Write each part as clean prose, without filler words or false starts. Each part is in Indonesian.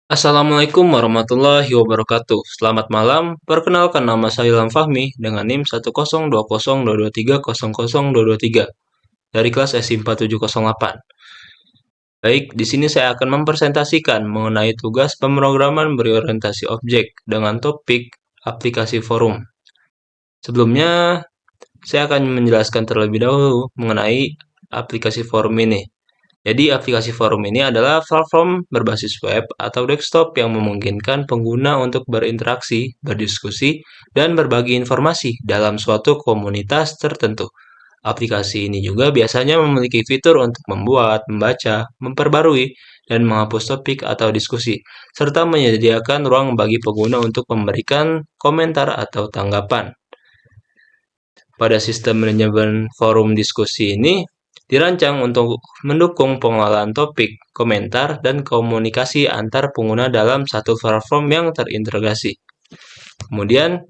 Assalamualaikum warahmatullahi wabarakatuh. Selamat malam. Perkenalkan nama saya Ilham Fahmi dengan NIM 1020223000223 dari kelas SI 4708. Baik, di sini saya akan mempresentasikan mengenai tugas pemrograman berorientasi objek dengan topik aplikasi forum. Sebelumnya, saya akan menjelaskan terlebih dahulu mengenai aplikasi forum ini. Jadi, aplikasi forum ini adalah platform berbasis web atau desktop yang memungkinkan pengguna untuk berinteraksi, berdiskusi, dan berbagi informasi dalam suatu komunitas tertentu. Aplikasi ini juga biasanya memiliki fitur untuk membuat, membaca, memperbarui, dan menghapus topik atau diskusi, serta menyediakan ruang bagi pengguna untuk memberikan komentar atau tanggapan. Pada sistem manajemen forum diskusi ini dirancang untuk mendukung pengelolaan topik, komentar, dan komunikasi antar pengguna dalam satu platform yang terintegrasi. Kemudian,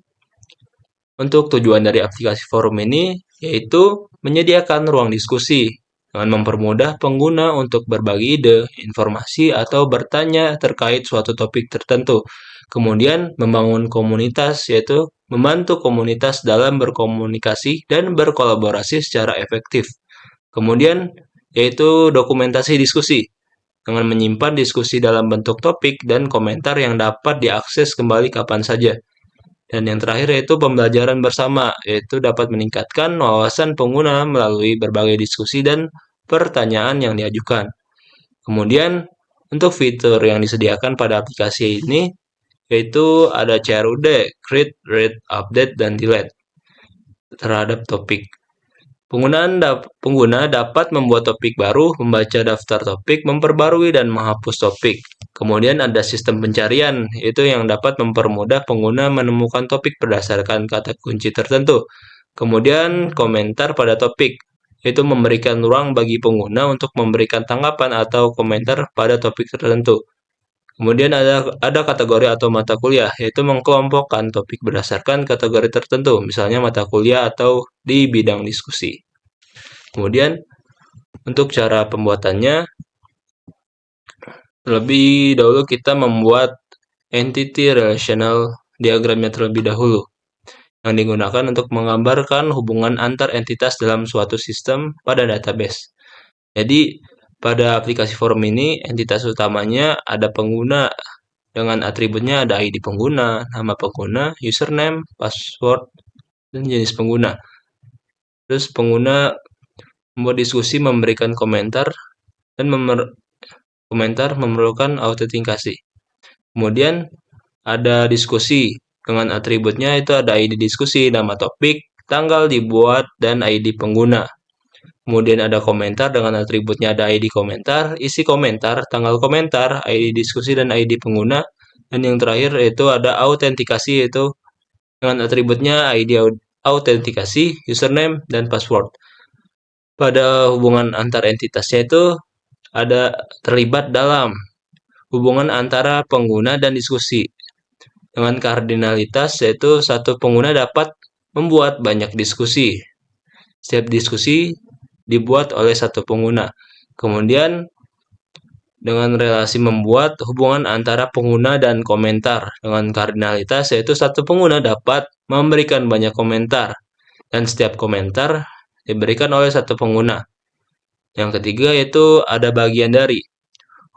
untuk tujuan dari aplikasi forum ini yaitu menyediakan ruang diskusi dengan mempermudah pengguna untuk berbagi ide, informasi, atau bertanya terkait suatu topik tertentu. Kemudian, membangun komunitas yaitu membantu komunitas dalam berkomunikasi dan berkolaborasi secara efektif. Kemudian, yaitu dokumentasi diskusi dengan menyimpan diskusi dalam bentuk topik dan komentar yang dapat diakses kembali kapan saja. Dan yang terakhir yaitu pembelajaran bersama, yaitu dapat meningkatkan wawasan pengguna melalui berbagai diskusi dan pertanyaan yang diajukan. Kemudian, untuk fitur yang disediakan pada aplikasi ini, yaitu ada CRUD, Create, Read, Update, dan Delete terhadap topik. Pengguna dapat membuat topik baru, membaca daftar topik, memperbarui, dan menghapus topik. Kemudian ada sistem pencarian, yaitu yang dapat mempermudah pengguna menemukan topik berdasarkan kata kunci tertentu. Kemudian komentar pada topik, yaitu memberikan ruang bagi pengguna untuk memberikan tanggapan atau komentar pada topik tertentu. Kemudian ada kategori atau mata kuliah, yaitu mengkelompokkan topik berdasarkan kategori tertentu, misalnya mata kuliah atau di bidang diskusi. Kemudian untuk cara pembuatannya, terlebih dahulu kita membuat entity relational diagramnya terlebih dahulu, yang digunakan untuk menggambarkan hubungan antar entitas dalam suatu sistem pada database. Jadi, pada aplikasi forum ini, entitas utamanya ada pengguna dengan atributnya ada ID pengguna, nama pengguna, username, password, dan jenis pengguna. Terus pengguna membuat diskusi, memberikan komentar, dan komentar memerlukan autentikasi. Kemudian ada diskusi dengan atributnya itu ada ID diskusi, nama topik, tanggal dibuat, dan ID pengguna. Kemudian ada komentar dengan atributnya ada ID komentar, isi komentar, tanggal komentar, ID diskusi, dan ID pengguna. Dan yang terakhir yaitu ada autentikasi yaitu dengan atributnya ID autentikasi, username, dan password. Pada hubungan antar entitasnya itu ada terlibat dalam hubungan antara pengguna dan diskusi. Dengan kardinalitas yaitu satu pengguna dapat membuat banyak diskusi. Setiap diskusi dibuat oleh satu pengguna. Kemudian dengan relasi membuat hubungan antara pengguna dan komentar. Dengan kardinalitas yaitu satu pengguna dapat memberikan banyak komentar dan setiap komentar diberikan oleh satu pengguna. Yang ketiga yaitu ada bagian dari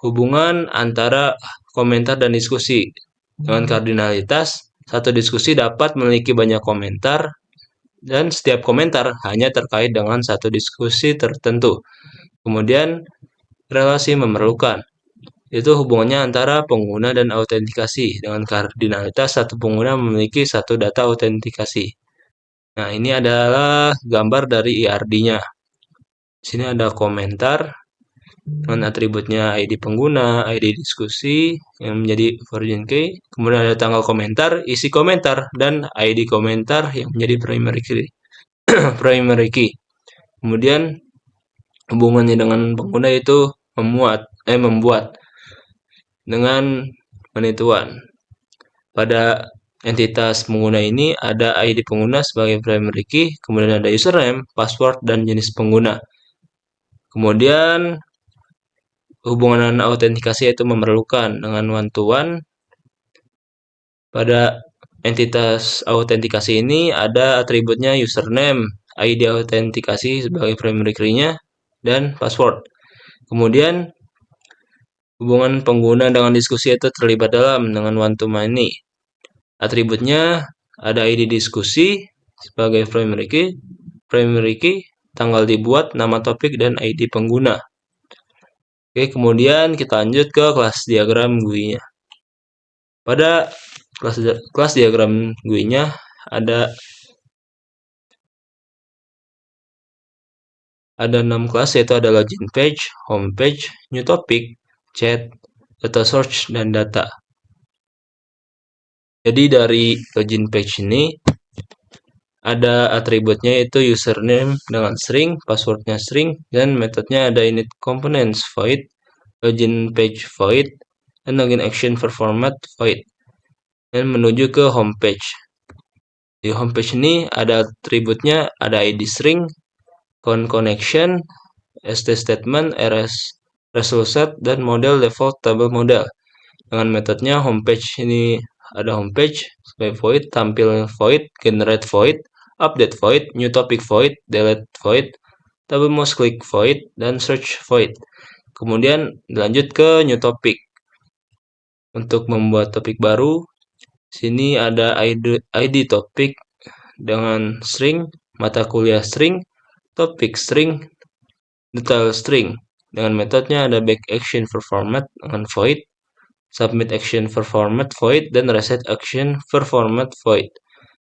hubungan antara komentar dan diskusi. Dengan kardinalitas, satu diskusi dapat memiliki banyak komentar dan setiap komentar hanya terkait dengan satu diskusi tertentu. Kemudian relasi memerlukan, itu hubungannya antara pengguna dan autentikasi. Dengan kardinalitas, satu pengguna memiliki satu data autentikasi. Nah, ini adalah gambar dari IRD-nya. Di sini ada komentar dengan atributnya ID pengguna, ID diskusi yang menjadi version key, kemudian ada tanggal komentar, isi komentar, dan ID komentar yang menjadi primary key. primary key. Kemudian hubungannya dengan pengguna itu membuat dengan penentuan. Pada entitas pengguna ini ada ID pengguna sebagai primary key, kemudian ada username, password, dan jenis pengguna. Kemudian hubungan autentikasi yaitu memerlukan dengan one-to-one. Pada entitas autentikasi ini ada atributnya username, ID autentikasi sebagai primary key-nya, dan password. Kemudian hubungan pengguna dengan diskusi itu terlibat dalam dengan one-to-one ini. Atributnya ada ID diskusi sebagai primary key, tanggal dibuat, nama topik, dan ID pengguna. Oke, kemudian kita lanjut ke kelas diagram GUI-nya. Pada kelas diagram GUI-nya ada 6 kelas, yaitu ada login page, home page, new topic, chat, data search, dan data. Jadi dari login page ini ada atributnya yaitu username dengan string, passwordnya string, dan metodnya ada init components void, login page void, dan login action for format void. Dan menuju ke home page. Di home page ini ada atributnya, ada ID string, connection, st statement, rs result set, dan model default table model. Dengan metodnya homepage ini ada homepage sebagai void, tampil void, generate void, update void, new topic void, delete void, table mouse click void, dan search void. Kemudian dilanjut ke new topic. Untuk membuat topik baru, sini ada ID topik dengan string, mata kuliah string, topik string, detail string. Dengan metodnya ada back action for format dengan void, submit action for format void, dan reset action for format void.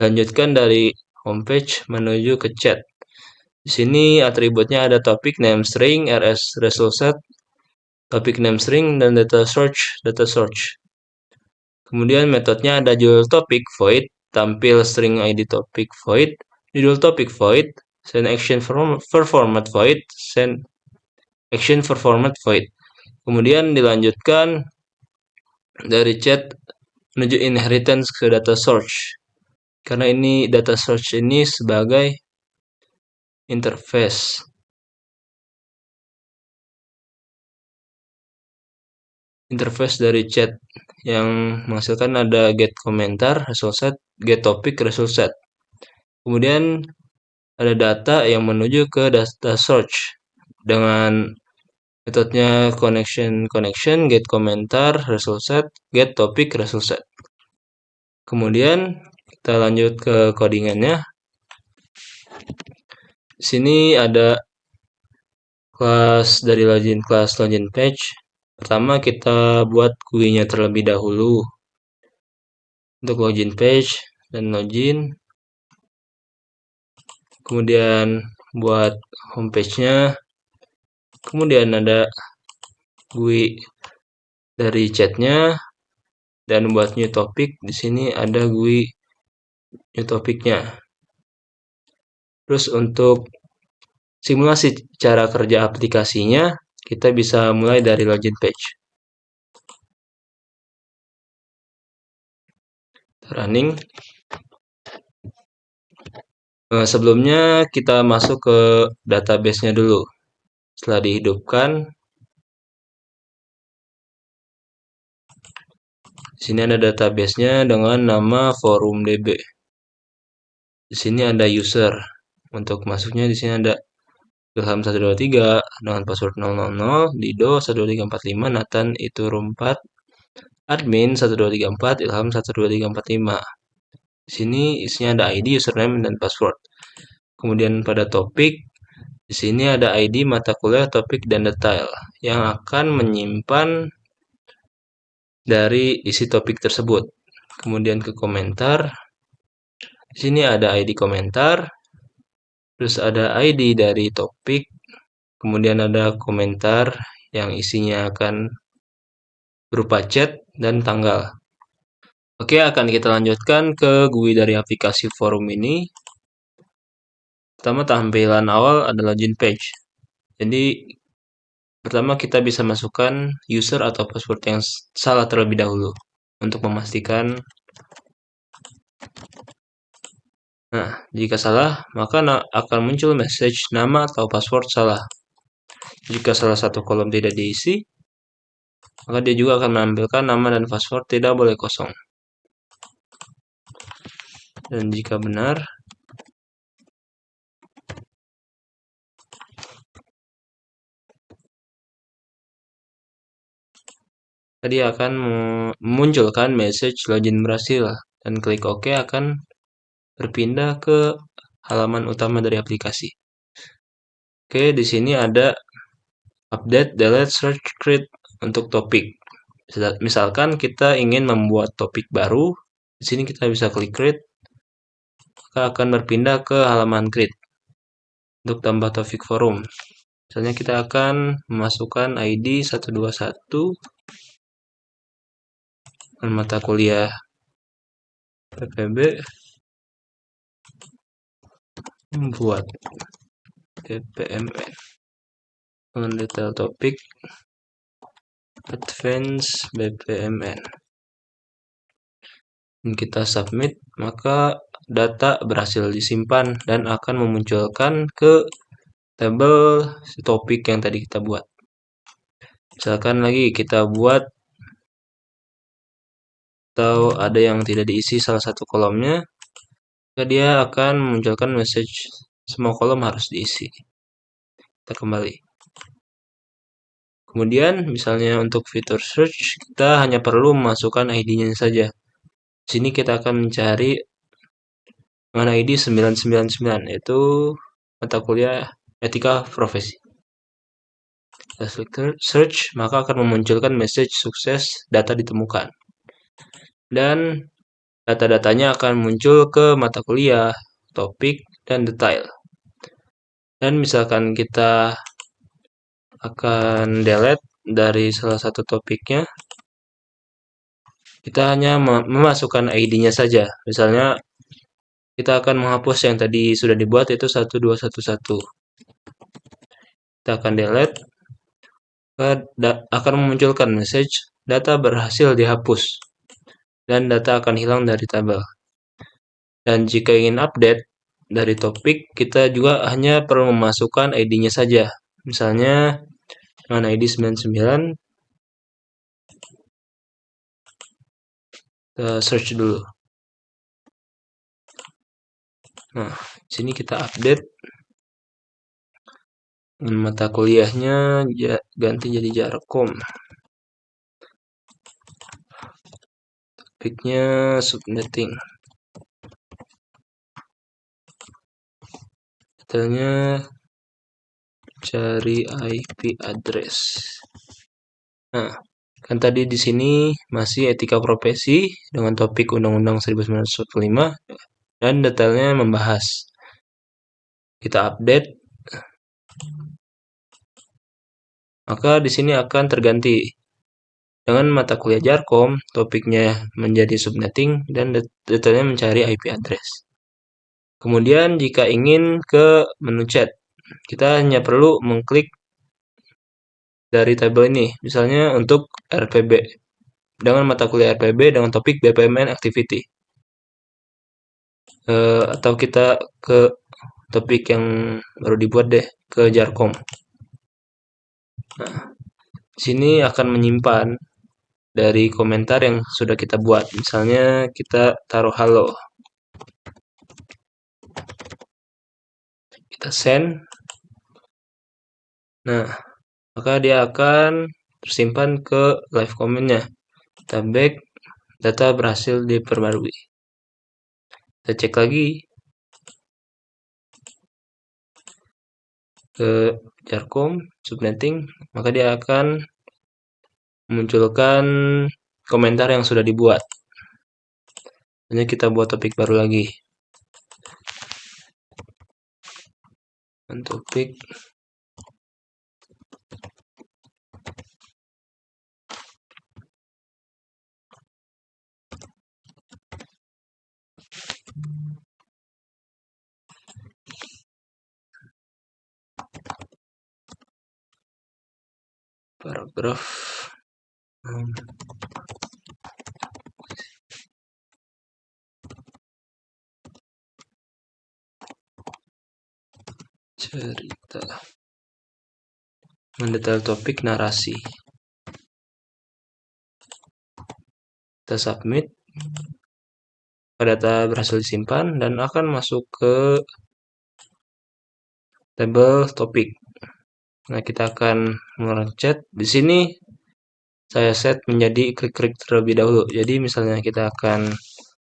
Lanjutkan dari homepage menuju ke chat. Di sini atributnya ada topic name string, rs result set, topic name string, dan data search. Kemudian metodnya ada judul topik void, tampil string ID topik void, judul topik void, send action for format void, send action for format void. Kemudian dilanjutkan dari chat menuju inheritance ke data search. Karena ini data search ini sebagai interface. Interface dari chat yang menghasilkan ada get komentar, result set, get topic, result set. Kemudian ada data yang menuju ke data search dengan metodnya connection, get komentar, result set, get topic, result set. Kemudian kita lanjut ke codingannya. Di sini ada kelas dari login page. Pertama kita buat GUI-nya terlebih dahulu. Untuk login page dan login. Kemudian buat homepage-nya. Kemudian ada GUI dari chat-nya dan buat new topic. Di sini ada GUI new topic-nya. Terus untuk simulasi cara kerja aplikasinya, kita bisa mulai dari login page. Running. Sebelumnya kita masuk ke database-nya dulu. Setelah dihidupkan, di sini ada database-nya dengan nama forumdb. Di sini ada user. Untuk masuknya di sini ada Ilham 123 dengan password 000, Dido 12345, Nathan Iturum 4, admin 1234, Ilham 12345. Di sini isinya ada ID, username, dan password. Kemudian pada topik, di sini ada ID, mata kuliah, topik, dan detail yang akan menyimpan dari isi topik tersebut. Kemudian ke komentar. Di sini ada ID komentar, terus ada ID dari topik, kemudian ada komentar yang isinya akan berupa chat dan tanggal. Oke, akan kita lanjutkan ke GUI dari aplikasi forum ini. Pertama, tampilan awal ada login page. Jadi, pertama kita bisa masukkan user atau password yang salah terlebih dahulu untuk memastikan. Nah, jika salah, maka akan muncul message nama atau password salah. Jika salah satu kolom tidak diisi, Maka dia juga akan menampilkan nama dan password tidak boleh kosong. Dan jika benar, tadi akan memunculkan message login berhasil, dan klik OK akan berpindah ke halaman utama dari aplikasi. Oke, di sini ada update, delete, search, create untuk topik. Misalkan kita ingin membuat topik baru, di sini kita bisa klik create, maka akan berpindah ke halaman create untuk tambah topik forum. Misalnya kita akan memasukkan ID 121 dan mata kuliah PPB membuat BPMN dengan detail topik Advance BPMN. Dan kita submit, maka data berhasil disimpan dan akan memunculkan ke tabel topik yang tadi kita buat. Misalkan lagi kita buat atau ada yang tidak diisi salah satu kolomnya, maka dia akan memunculkan message semua kolom harus diisi. Kita kembali. Kemudian misalnya untuk fitur search, kita hanya perlu memasukkan ID-nya saja. Di sini kita akan mencari dengan ID 999, yaitu mata kuliah etika profesi. Kita klik search, maka akan memunculkan message sukses data ditemukan. Dan data-datanya akan muncul ke mata kuliah, topik, dan detail. Dan misalkan kita akan delete dari salah satu topiknya, kita hanya memasukkan ID-nya saja. Misalnya kita akan menghapus yang tadi sudah dibuat, yaitu 1211. Kita akan delete, akan memunculkan message data berhasil dihapus dan data akan hilang dari tabel. Dan jika ingin update dari topik, kita juga hanya perlu memasukkan ID-nya saja. Misalnya dengan ID 99, kita search dulu. Nah, sini kita update. Mata kuliahnya ganti jadi Jarkom. Topiknya subnetting. Detailnya cari IP address. Nah, kan tadi di sini masih etika profesi dengan topik Undang-Undang 1945 dan detailnya membahas. Kita update, maka di sini akan terganti dengan mata kuliah Jarkom, topiknya menjadi subnetting dan detailnya mencari IP address. Kemudian jika ingin ke menu chat, kita hanya perlu mengklik dari tabel ini, misalnya untuk RPB, dengan mata kuliah RPB dengan topik BPMN Activity. Atau kita ke topik yang baru dibuat deh, ke Jarkom. Nah, sini akan menyimpan dari komentar yang sudah kita buat. Misalnya kita taruh halo. Kita send. Nah, maka dia akan tersimpan ke live comment-nya. Kita back, data berhasil diperbarui. Kita cek lagi ke Jarkom, subnetting, maka dia akan memunculkan komentar yang sudah dibuat. Hanya kita buat topik baru lagi. Topik paragraf cerita mendetail topik narasi. Kita submit, data berhasil disimpan dan akan masuk ke tabel topik. Nah, kita akan mengeluarkan chat. Di sini saya set menjadi klik terlebih dahulu. Jadi misalnya kita akan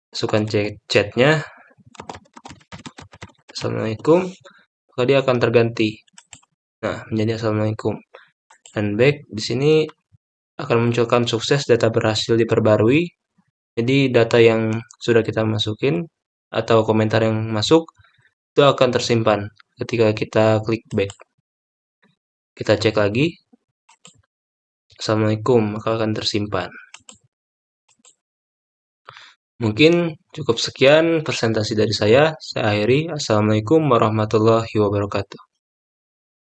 masukkan chatnya, Assalamualaikum, maka dia akan terganti. Nah, menjadi Assalamualaikum. Dan back di sini akan munculkan sukses data berhasil diperbarui. Jadi data yang sudah kita masukin atau komentar yang masuk itu akan tersimpan ketika kita klik back. Kita cek lagi, Assalamualaikum, maka akan tersimpan. Mungkin cukup sekian presentasi dari saya. Saya akhiri. Assalamualaikum warahmatullahi wabarakatuh.